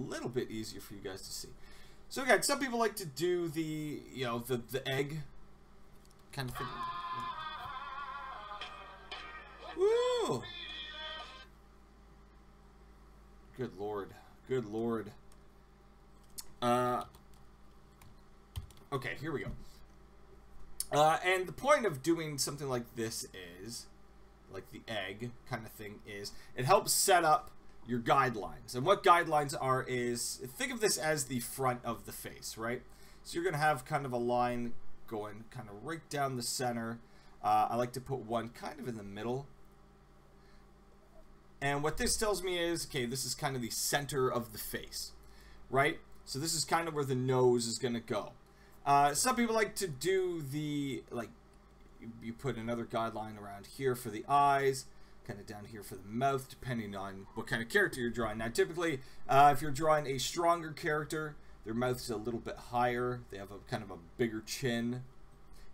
little bit easier for you guys to see. So again, some people like to do the, you know, the egg kind of thing. Woo! Good lord. Good lord. Okay, here we go. And the point of doing something like this is, like the egg kind of thing, is it helps set up your guidelines. And what guidelines are is, think of this as the front of the face, right? So you're going to have kind of a line going kind of right down the center. I like to put one kind of in the middle. And what this tells me is, okay, this is kind of the center of the face, right? So this is kind of where the nose is going to go. Some people like to do the, like, you put another guideline around here for the eyes, kind of down here for the mouth, depending on what kind of character you're drawing. Now, typically, if you're drawing a stronger character, their mouth's a little bit higher. They have a kind of a bigger chin.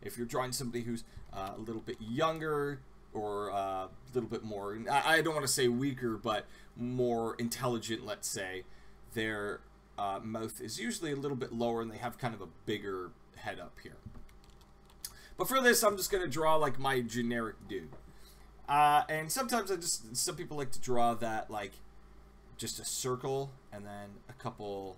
If you're drawing somebody who's a little bit younger or a little bit more, I don't want to say weaker, but more intelligent, let's say, their mouth is usually a little bit lower and they have kind of a bigger head up here. But for this, I'm just going to draw like my generic dude. And sometimes some people like to draw that like just a circle and then a couple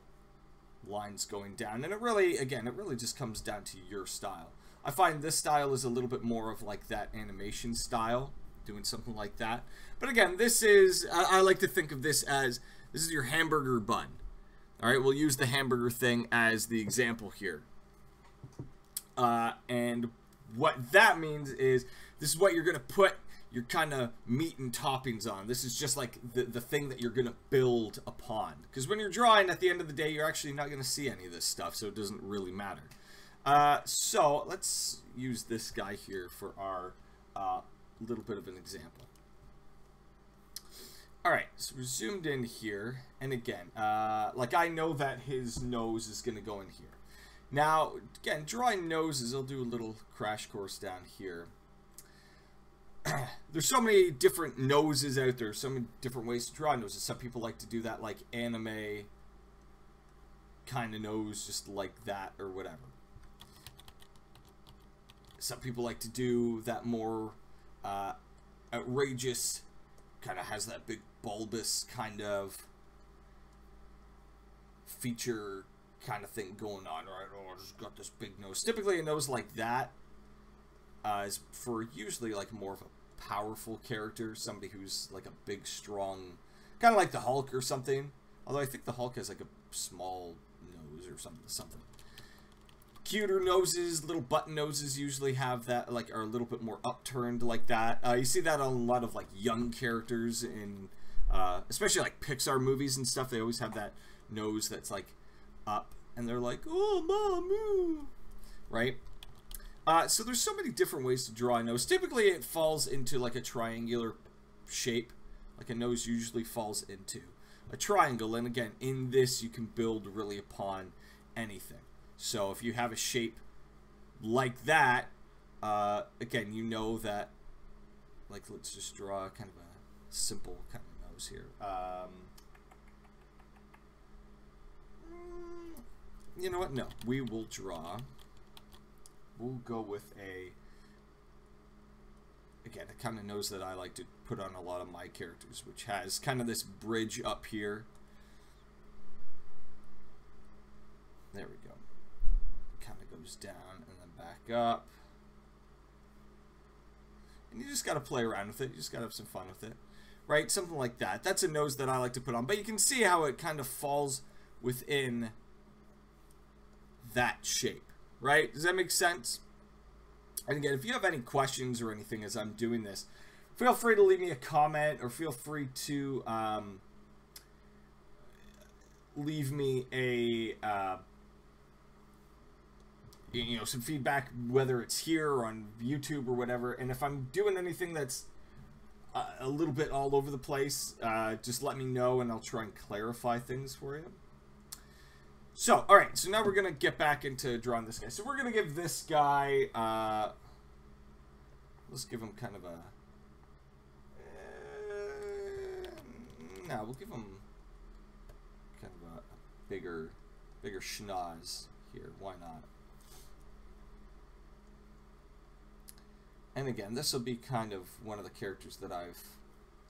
lines going down. And it really, again, it really just comes down to your style. I find this style is a little bit more of like that animation style, doing something like that. But again, this is, I like to think of this as, this is your hamburger bun. All right, we'll use the hamburger thing as the example here. And what that means is this is what you're going to put your kind of meat and toppings on. This is just like the thing that you're going to build upon. Because when you're drawing, at the end of the day, you're actually not going to see any of this stuff, so it doesn't really matter. So let's use this guy here for our little bit of an example. Alright, so we're zoomed in here, and again, like I know that his nose is going to go in here. Now, again, drawing noses, I'll do a little crash course down here. There's so many different noses out there, so many different ways to draw noses. Some people like to do that like anime kind of nose, just like that or whatever. Some people like to do that more outrageous, kind of has that big bulbous kind of feature kind of thing going on, right? Oh, I just got this big nose. Typically a nose like that is for usually like more of a powerful character, somebody who's like a big, strong, kind of like the Hulk or something. Although I think the Hulk has like a small nose or something. Cuter noses, little button noses usually have that, like, are a little bit more upturned like that. You see that on a lot of like young characters in, especially like Pixar movies and stuff. They always have that nose that's like up, and they're like, "Oh, mom, right?" So there's so many different ways to draw a nose. Typically, it falls into like a triangular shape. Like a nose usually falls into a triangle, and again, in this you can build really upon anything. So if you have a shape like that, again, you know that, like, let's just draw kind of a simple kind of nose here. You know what? No, we will draw. We'll go with again, a kind of nose that I like to put on a lot of my characters, which has kind of this bridge up here. There we go. Kind of goes down and then back up. And you just got to play around with it. You just got to have some fun with it. Right? Something like that. That's a nose that I like to put on. But you can see how it kind of falls within that shape. Right? Does that make sense? And again, if you have any questions or anything as I'm doing this, feel free to leave me a comment, or feel free to leave me a you know, some feedback, whether it's here or on YouTube or whatever. And if I'm doing anything that's a little bit all over the place, just let me know and I'll try and clarify things for you. So, alright, so now we're going to get back into drawing this guy. So we're going to give this guy, let's give him kind of a, no, we'll give him kind of bigger schnoz here. Why not? And again, this will be kind of one of the characters that I've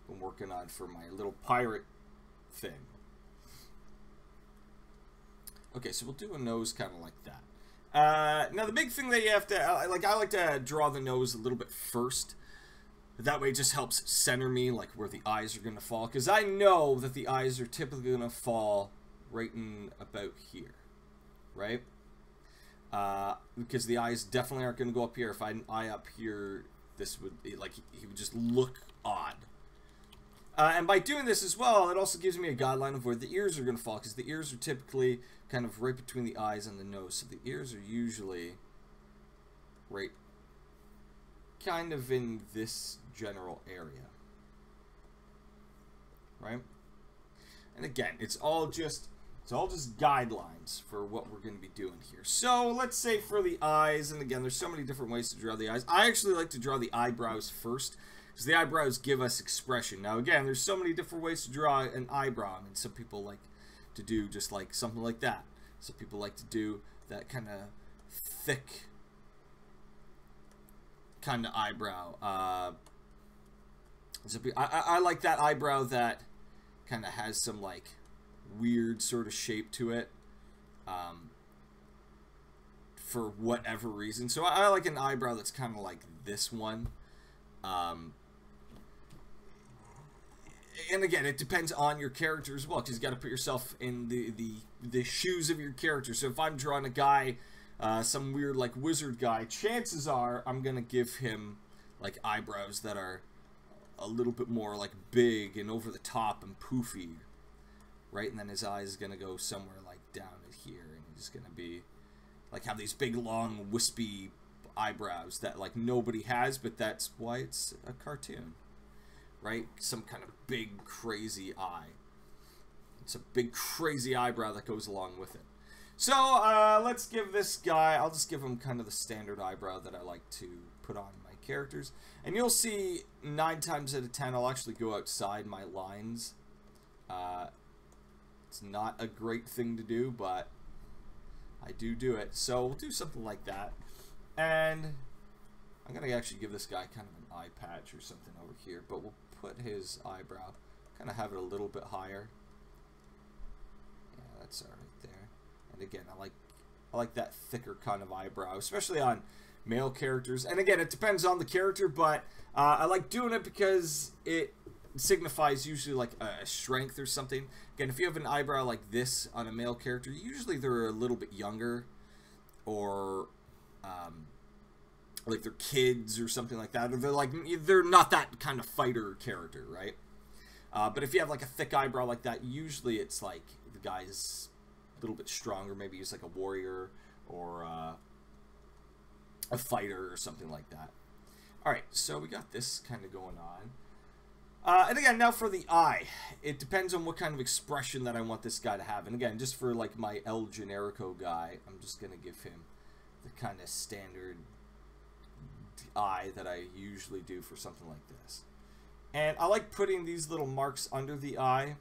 been working on for my little pirate thing. Okay, so we'll do a nose kind of like that. Now the big thing that you have to, I like to draw the nose a little bit first. That way it just helps center me, like where the eyes are going to fall. Because I know that the eyes are typically going to fall right in about here. Right? Because the eyes definitely aren't going to go up here. If I had an eye up here, this would, like, he would just look odd. And by doing this as well, it also gives me a guideline of where the ears are going to fall. Because the ears are typically kind of right between the eyes and the nose. So the ears are usually right kind of in this general area. Right? And again, it's all just guidelines for what we're going to be doing here. So let's say for the eyes, and again, there's so many different ways to draw the eyes. I actually like to draw the eyebrows first, because the eyebrows give us expression. Now again, there's so many different ways to draw an eyebrow. I mean, some people like to do just like something like that. Some people like to do that kind of thick kind of eyebrow. I like that eyebrow that kind of has some like weird sort of shape to it, for whatever reason. So I like an eyebrow that's kind of like this one. And again, it depends on your character as well, because you got to put yourself in the shoes of your character. So if I'm drawing a guy, some weird like wizard guy, chances are I'm gonna give him like eyebrows that are a little bit more like big and over the top and poofy, right? And then his eyes is gonna go somewhere like down at here, and he's gonna be like have these big long wispy eyebrows that like nobody has, but that's why it's a cartoon, right? Some kind of big crazy eye. It's a big crazy eyebrow that goes along with it. So let's give this guy, I'll just give him kind of the standard eyebrow that I like to put on my characters. And you'll see 9 times out of 10 I'll actually go outside my lines. It's not a great thing to do, but I do it. So we'll do something like that. And I'm going to actually give this guy kind of an eye patch or something over here, but we'll put his eyebrow, kind of have it a little bit higher. Yeah, that's all right there. And again, I like that thicker kind of eyebrow, especially on male characters. And again, it depends on the character, but I like doing it because it signifies usually like a strength or something. Again, if you have an eyebrow like this on a male character, usually they're a little bit younger, or like they're kids or something like that, or they're not that kind of fighter character, right? But if you have like a thick eyebrow like that, usually it's like the guy's a little bit stronger. Maybe he's like a warrior or a fighter or something like that. Alright, so we got this kind of going on. And again, now for the eye. It depends on what kind of expression that I want this guy to have. And again, just for like my El Generico guy, I'm just going to give him the kind of standard eye that I usually do for something like this. And I like putting these little marks under the eye,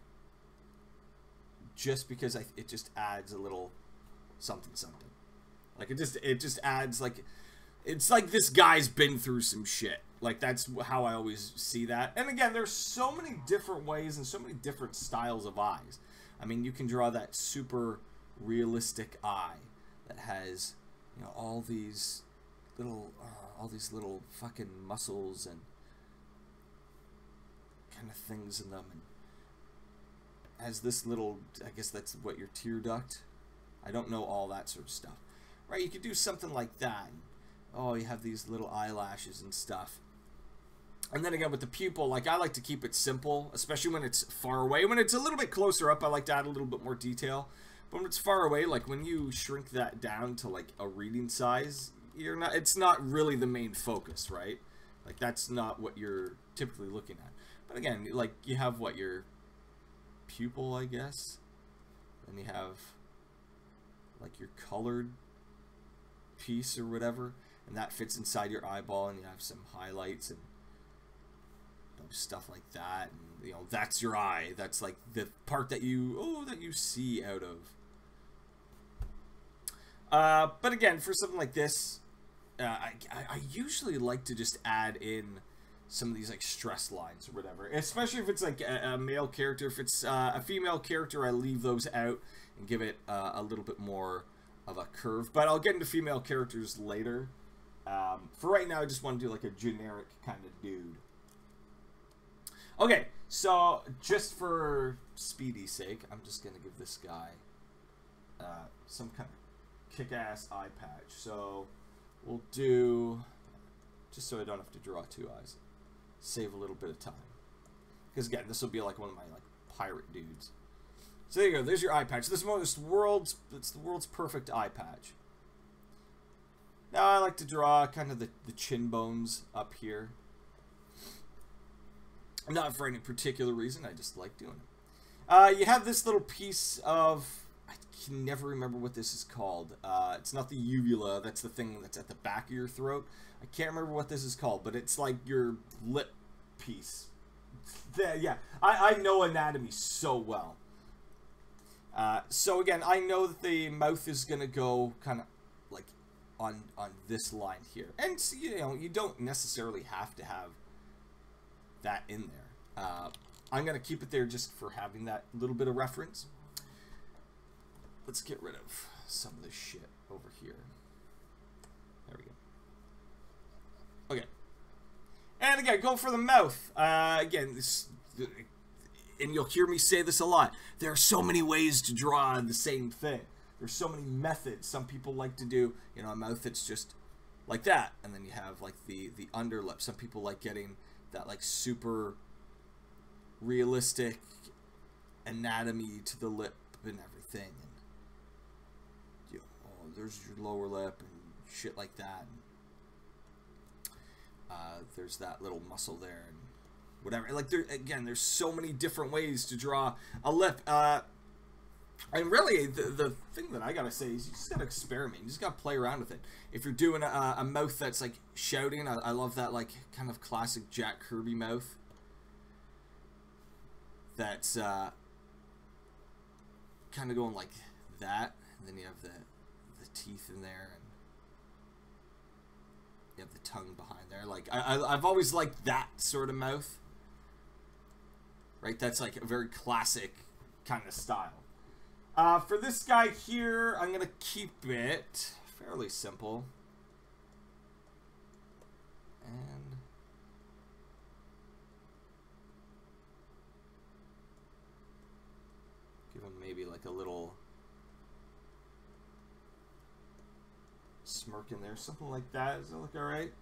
just because it just adds a little something. Like it just adds like, it's like this guy's been through some shit. Like that's how I always see that. And again, there's so many different ways and so many different styles of eyes. I mean, you can draw that super realistic eye that has, you know, all these little fucking muscles and kind of things in them, and has this little, I guess that's what, your tear duct. I don't know all that sort of stuff, right? You could do something like that. Oh, you have these little eyelashes and stuff. And then again, with the pupil, like I like to keep it simple, especially when it's far away. When it's a little bit closer up, I like to add a little bit more detail. But when it's far away, like when you shrink that down to like a reading size, it's not really the main focus, right? Like that's not what you're typically looking at. But again, like you have what, your pupil, I guess. Then you have like your colored piece or whatever, and that fits inside your eyeball, and you have some highlights and stuff like that, and you know, that's your eye. That's like the part that you see out of But again, for something like this, I usually like to just add in some of these like stress lines or whatever, especially if it's like a male character. If it's a female character, I leave those out and give it a little bit more of a curve. But I'll get into female characters later. For right now, I just want to do like a generic kind of dude. Okay, so just for speedy's sake, I'm just gonna give this guy some kind of kick-ass eye patch. So we'll do, just so I don't have to draw two eyes, save a little bit of time. Because again, this will be like one of my like pirate dudes. So there you go. There's your eye patch. It's the world's perfect eye patch. Now I like to draw kind of the chin bones up here. Not for any particular reason. I just like doing it. You have this little piece of, I can never remember what this is called. It's not the uvula. That's the thing that's at the back of your throat. I can't remember what this is called, but it's like your lip piece. Yeah, I know anatomy so well. So again, I know that the mouth is gonna go kind of like on this line here, and so, you know, you don't necessarily have to have that in there. I'm gonna keep it there just for having that little bit of reference. Let's get rid of some of this shit over here. There we go. Okay. And again, go for the mouth. Again, this, and you'll hear me say this a lot. There are so many ways to draw the same thing. There's so many methods. Some people like to do, you know, a mouth that's just like that, and then you have like the underlip. Some people like getting that like super realistic anatomy to the lip and everything. And you know, oh, there's your lower lip and shit like that. And, there's that little muscle there and whatever. Like there's so many different ways to draw a lip. And really, the thing that I gotta say is you just gotta experiment. You just gotta play around with it. If you're doing a mouth that's like shouting, I love that like kind of classic Jack Kirby mouth. That's kind of going like that, and then you have the teeth in there, and you have the tongue behind there. Like I've always liked that sort of mouth. Right, that's like a very classic kind of style. For this guy here, I'm gonna keep it fairly simple. And give him maybe like a little smirk in there, something like that. Does that look alright?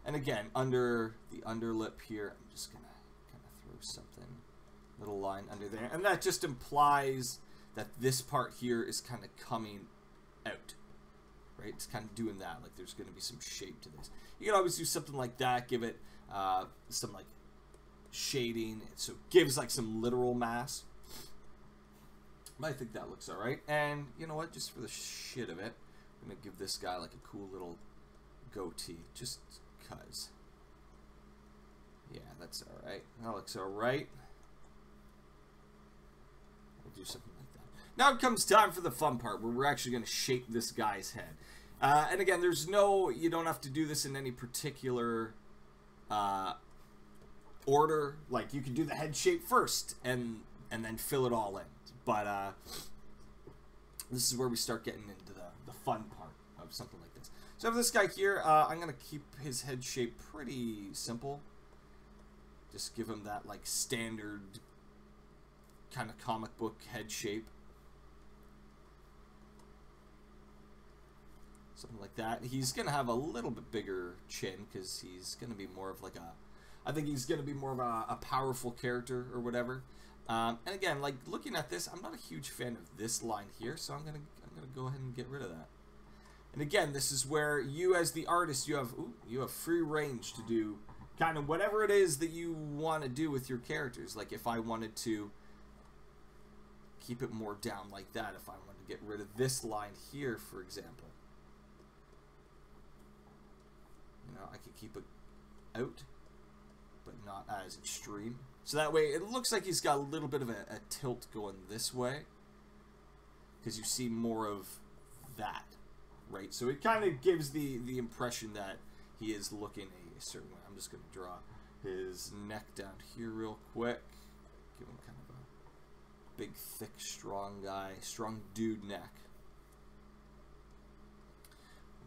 And again, under the underlip here, I'm just gonna kind of throw something, little line under there, and that just implies that this part here is kind of coming out, right? It's kind of doing that, like there's going to be some shape to this. You can always do something like that, give it some like shading, so it gives like some literal mass. But I think that looks all right. And you know what? Just for the shit of it, I'm going to give this guy like a cool little goatee, just cuz. Yeah, that's all right. That looks all right. We'll do something like that. Now it comes time for the fun part where we're actually going to shape this guy's head. And again, you don't have to do this in any particular order. Like you can do the head shape first and then fill it all in. But this is where we start getting into the fun part of something like this. So for this guy here, I'm going to keep his head shape pretty simple. Just give him that like standard kind of comic book head shape. Something like that. He's going to have a little bit bigger chin because he's going to be more of like I think he's going to be more of a powerful character or whatever. And again, like looking at this, I'm not a huge fan of this line here, so I'm gonna go ahead and get rid of that. And again, this is where you, as the artist, you have free range to do kind of whatever it is that you want to do with your characters. Like if I wanted to keep it more down like that, if I wanted to get rid of this line here, for example, you know, I could keep it out, but not as extreme. So that way, it looks like he's got a little bit of a tilt going this way, because you see more of that. right? So it kind of gives the impression that he is looking a certain way. I'm just going to draw his neck down here real quick. Give him kind of a big, thick, strong guy, strong dude neck.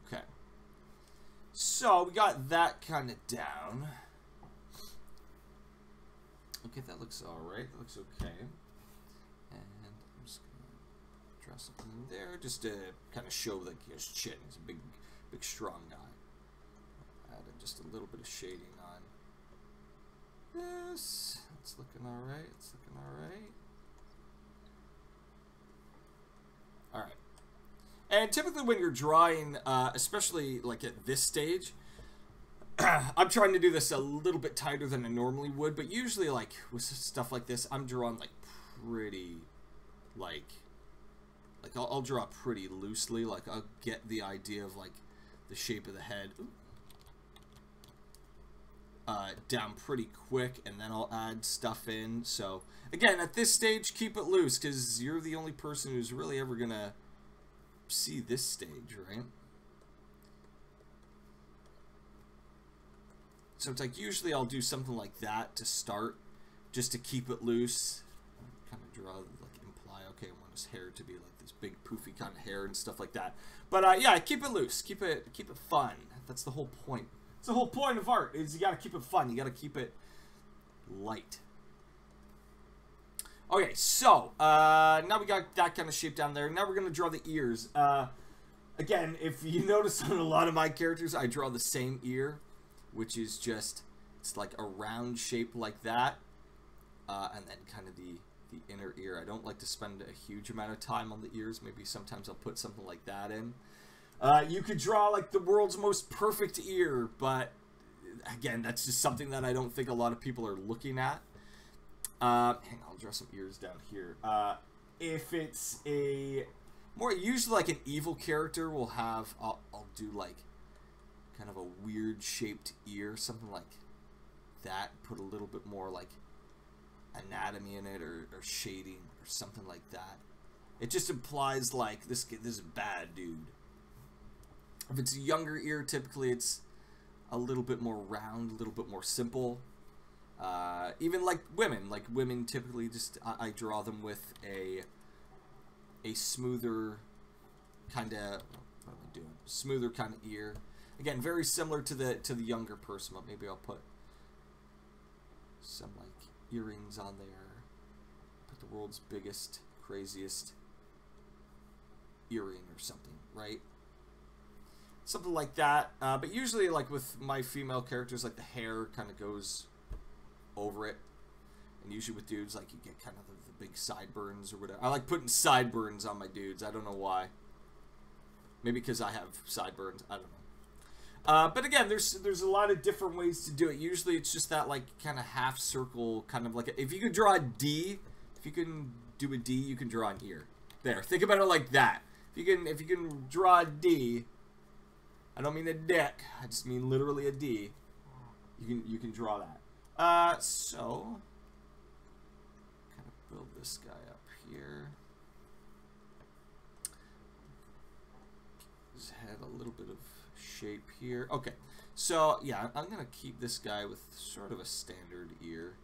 Okay. So we got that kind of down. Okay, that looks alright. That looks okay. And I'm just going to draw something there just to kind of show like his chin. He's a big, strong guy. Add just a little bit of shading on this. It's looking alright. It's looking alright. Alright. And typically when you're drawing, especially like at this stage, I'm trying to do this a little bit tighter than I normally would, but usually like with stuff like this, I'm drawing like pretty, like I'll draw pretty loosely. Like I'll get the idea of like the shape of the head down pretty quick, and then I'll add stuff in. So again, at this stage, keep it loose because you're the only person who's really ever gonna see this stage, right? So it's like usually I'll do something like that to start, just to keep it loose. Kind of draw, like imply, okay, I want his hair to be like this big poofy kind of hair and stuff like that. But yeah, keep it loose, keep it fun. That's the whole point. It's the whole point of art, is you gotta keep it fun. You gotta keep it light. Okay, so now we got that kind of shape down there. Now we're gonna draw the ears. Again, if you notice on a lot of my characters, I draw the same ear, which is just, it's like a round shape like that, and then kind of the inner ear. I don't like to spend a huge amount of time on the ears. Maybe sometimes I'll put something like that in. You could draw like the world's most perfect ear, but again, that's just something that I don't think a lot of people are looking at. Hang on, I'll draw some ears down here. If it's a more, usually like an evil character will have, I'll do like kind of a weird shaped ear, something like that. Put a little bit more like anatomy in it, or shading or something like that. It just implies like this is a bad dude. If it's a younger ear, typically it's a little bit more round, a little bit more simple. Even like women typically just, I draw them with a smoother kind of, what am I doing? Smoother kind of ear. Again, very similar to the younger person, but maybe I'll put some like earrings on there. Put the world's biggest, craziest earring or something, right? Something like that. But usually, like with my female characters, like the hair kind of goes over it. And usually with dudes, like you get kind of the big sideburns or whatever. I like putting sideburns on my dudes. I don't know why. Maybe because I have sideburns. I don't know. But again, there's a lot of different ways to do it. Usually it's just that like kind of half circle, kind of like if you could draw a D, if you can do a D, you can draw an ear. There. Think about it like that. If you can draw a D, I don't mean a dick. I just mean literally a D. You can draw that. So kind of build this guy up here. His head a little bit of shape here. Okay, so yeah, I'm gonna keep this guy with sort of a standard ear.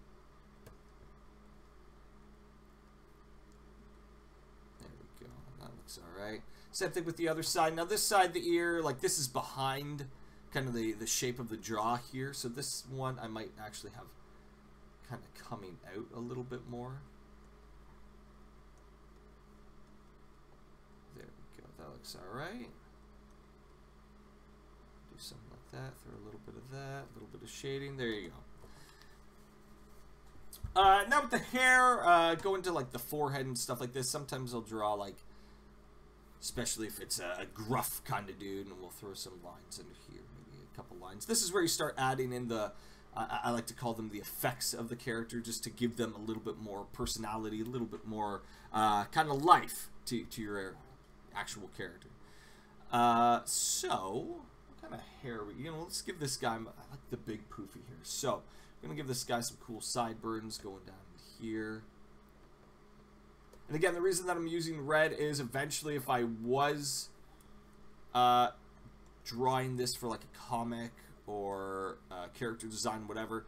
There we go. That looks all right. Same thing with the other side. Now this side, the ear, like this is behind kind of the shape of the jaw here. So this one I might actually have kind of coming out a little bit more. There we go. That looks all right. Do something like that. Throw a little bit of that, a little bit of shading. There you go. Now with the hair, go into like the forehead and stuff like this. Sometimes I'll draw like, especially if it's a gruff kind of dude, and we'll throw some lines in here, maybe a couple lines. This is where you start adding in the, I like to call them the effects of the character, just to give them a little bit more personality, a little bit more kind of life to your actual character. So, what kind of hair, let's give this guy, I like the big poofy hair. So, I'm going to give this guy some cool sideburns going down here. And again, the reason that I'm using red is eventually if I was drawing this for like a comic or character design, whatever,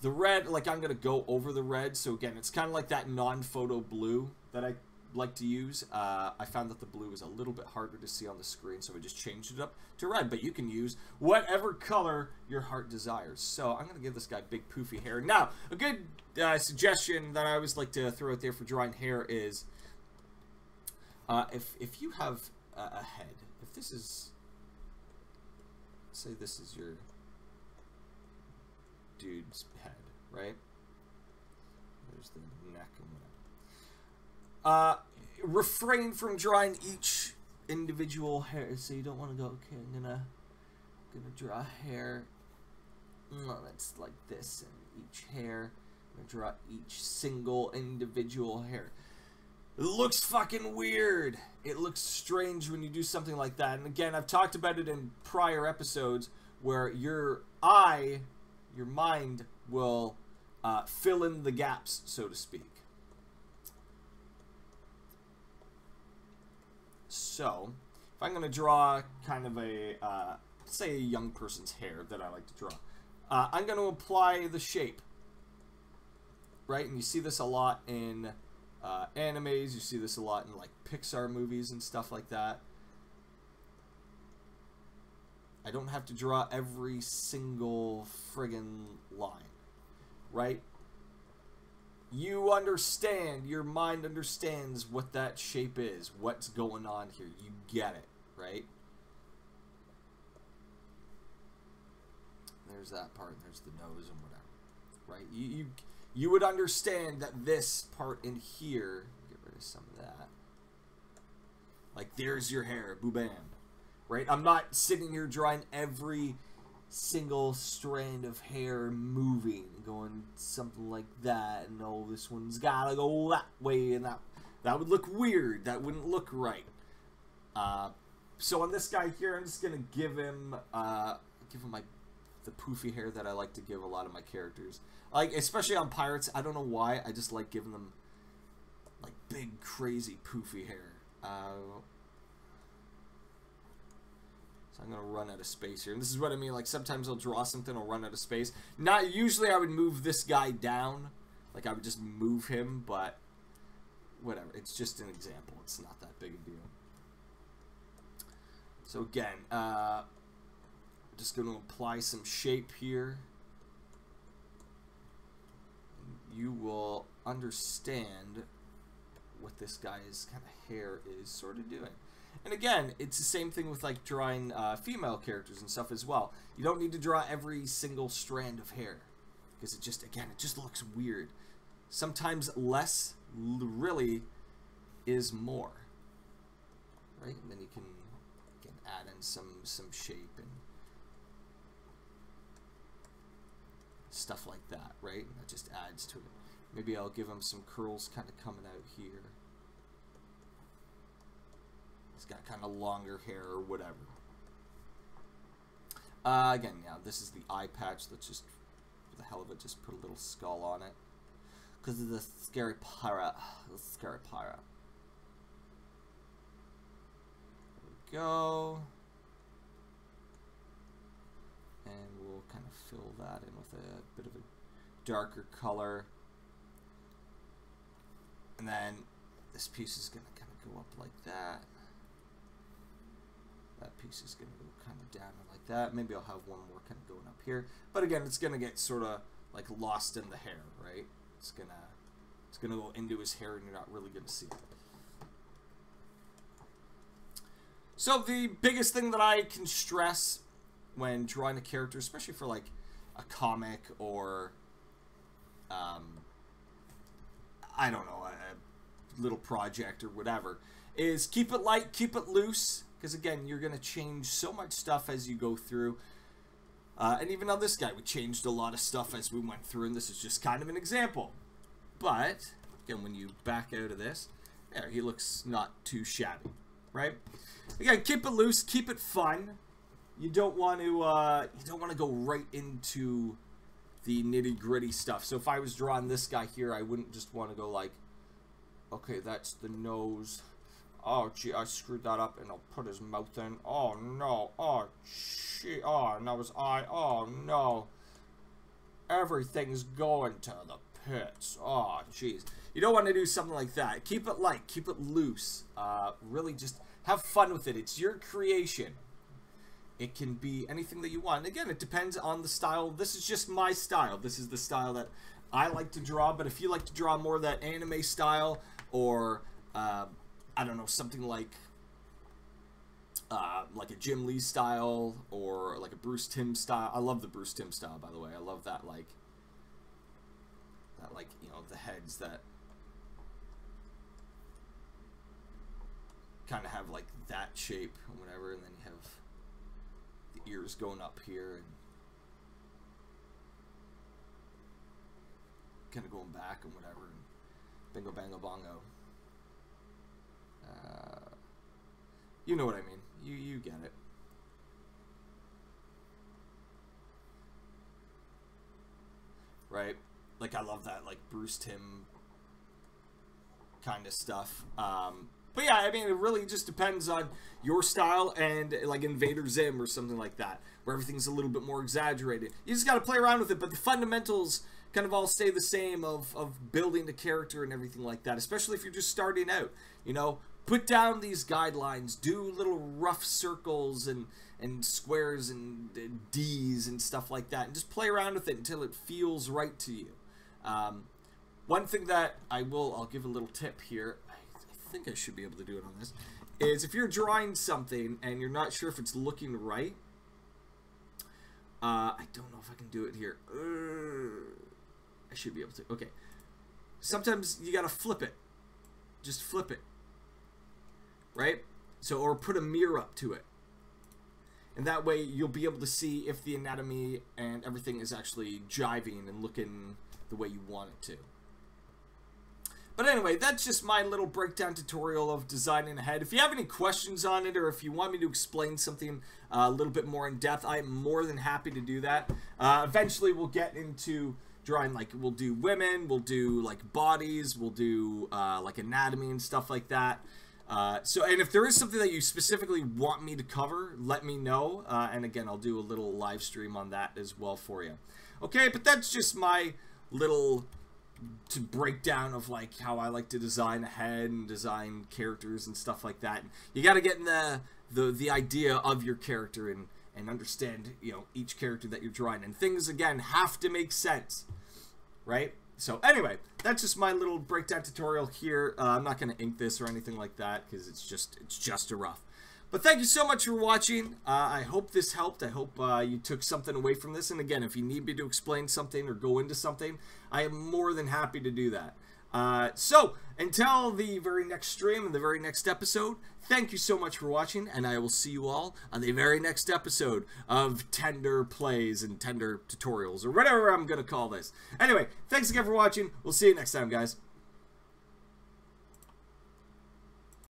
the red, like I'm going to go over the red. So again, it's kind of like that non-photo blue that I like to use. I found that the blue is a little bit harder to see on the screen, so I just changed it up to red. But you can use whatever color your heart desires. So I'm going to give this guy big poofy hair. Now, a good suggestion that I always like to throw out there for drawing hair is if you have a head, if this is, say this is your dude's head, right? There's the neck and whatever. Refrain from drawing each individual hair. So you don't want to go, okay, I'm gonna draw hair. No, that's like this, and each hair. I'm gonna draw each single individual hair. It looks fucking weird. It looks strange when you do something like that. And again, I've talked about it in prior episodes where your mind will fill in the gaps, so to speak. So, if I'm going to draw kind of a, say a young person's hair that I like to draw, I'm going to apply the shape, right? And you see this a lot in animes, you see this a lot in like Pixar movies and stuff like that. I don't have to draw every single friggin' line, right? You understand, your mind understands what that shape is, what's going on here. You get it, right? There's that part, and there's the nose and whatever, right? You would understand that this part in here, get rid of some of that. Like, there's your hair, boo-bam, right? I'm not sitting here drawing every single strand of hair moving, going something like that, and oh, this one's gotta go that way, and that would look weird. That wouldn't look right. So on this guy here, I'm just gonna give him the poofy hair that I like to give a lot of my characters. Like, especially on pirates, I don't know why, I just like giving them like big, crazy, poofy hair. So I'm going to run out of space here. And this is what I mean, like sometimes I'll draw something, I'll run out of space. Not usually I would move this guy down. Like I would just move him, but whatever. It's just an example. It's not that big a deal. So again, just going to apply some shape here. You will understand what this guy's kind of hair is sort of doing. And again, it's the same thing with like drawing female characters and stuff as well. You don't need to draw every single strand of hair because it just, again, it just looks weird. Sometimes less really is more, right? And then you can again add in some shape and stuff like that, right? And that just adds to it. Maybe I'll give him some curls kind of coming out here. He's got kind of longer hair or whatever. Again, yeah, this is the eye patch. Let's just, for the hell of it, just put a little skull on it. Because of the scary pirate. The scary pirate. There we go. And we'll kind of fill that in with a bit of a darker color. And then this piece is going to kind of go up like that. That piece is going to go kind of down like that. Maybe I'll have one more kind of going up here. But again, it's going to get sort of like lost in the hair, right? It's going to go into his hair and you're not really going to see it. So the biggest thing that I can stress when drawing a character, especially for like a comic or I don't know, a little project or whatever, is keep it light, keep it loose, because again, you're going to change so much stuff as you go through. And even on this guy, we changed a lot of stuff as we went through, and this is just kind of an example. But again, when you back out of this, there, he looks not too shabby, right? Again, keep it loose, keep it fun. You don't want to go right into the nitty-gritty stuff. So if I was drawing this guy here, I wouldn't just want to go like, okay, that's the nose. Oh, gee, I screwed that up, and I'll put his mouth in. Oh, no. Oh, shit. Oh, now his eye. Oh, no. Everything's going to the pits. Oh, jeez. You don't want to do something like that. Keep it light. Keep it loose. Really just have fun with it. It's your creation. It can be anything that you want. And again, it depends on the style. This is just my style. This is the style that I like to draw. But if you like to draw more of that anime style, or I don't know, something like a Jim Lee style, or like a Bruce Timm style. I love the Bruce Timm style, by the way. I love that, like, you know, the heads that kind of have like that shape or whatever, and then you have the ears going up here and kind of going back and whatever, and bingo bango bongo. You know what I mean. You get it. Right? Like, I love that, like, Bruce Timm kind of stuff. But yeah, I mean, it really just depends on your style, and like Invader Zim or something like that, where everything's a little bit more exaggerated. You just got to play around with it, but the fundamentals kind of all stay the same of building the character and everything like that, especially if you're just starting out. You know, put down these guidelines, do little rough circles and squares and D's and stuff like that, and just play around with it until it feels right to you. One thing that I'll give a little tip here. I think I should be able to do it on this, is if you're drawing something and you're not sure if it's looking right, I don't know if I can do it here. I should be able to. Okay. Sometimes you gotta flip it. Just flip it. Right? So, or put a mirror up to it. And that way you'll be able to see if the anatomy and everything is actually jiving and looking the way you want it to. But anyway, that's just my little breakdown tutorial of designing a head. If you have any questions on it, or if you want me to explain something a little bit more in depth, I'm more than happy to do that. Eventually we'll get into drawing, like, we'll do women, we'll do like bodies, we'll do like anatomy and stuff like that. And if there is something that you specifically want me to cover, let me know. And again, I'll do a little live stream on that as well for you. Okay, but that's just my little breakdown of like how I like to design a head and design characters and stuff like that. You got to get in the idea of your character and understand, you know, each character that you're drawing, and things again have to make sense, right? So anyway, that's just my little breakdown tutorial here. I'm not going to ink this or anything like that because it's just a rough. But thank you so much for watching. I hope this helped. I hope you took something away from this. And again, if you need me to explain something or go into something, I am more than happy to do that. So until the very next stream and the very next episode, thank you so much for watching, and I will see you all on the very next episode of Tender Plays and Tender Tutorials, or whatever I'm going to call this. Anyway, thanks again for watching. We'll see you next time, guys.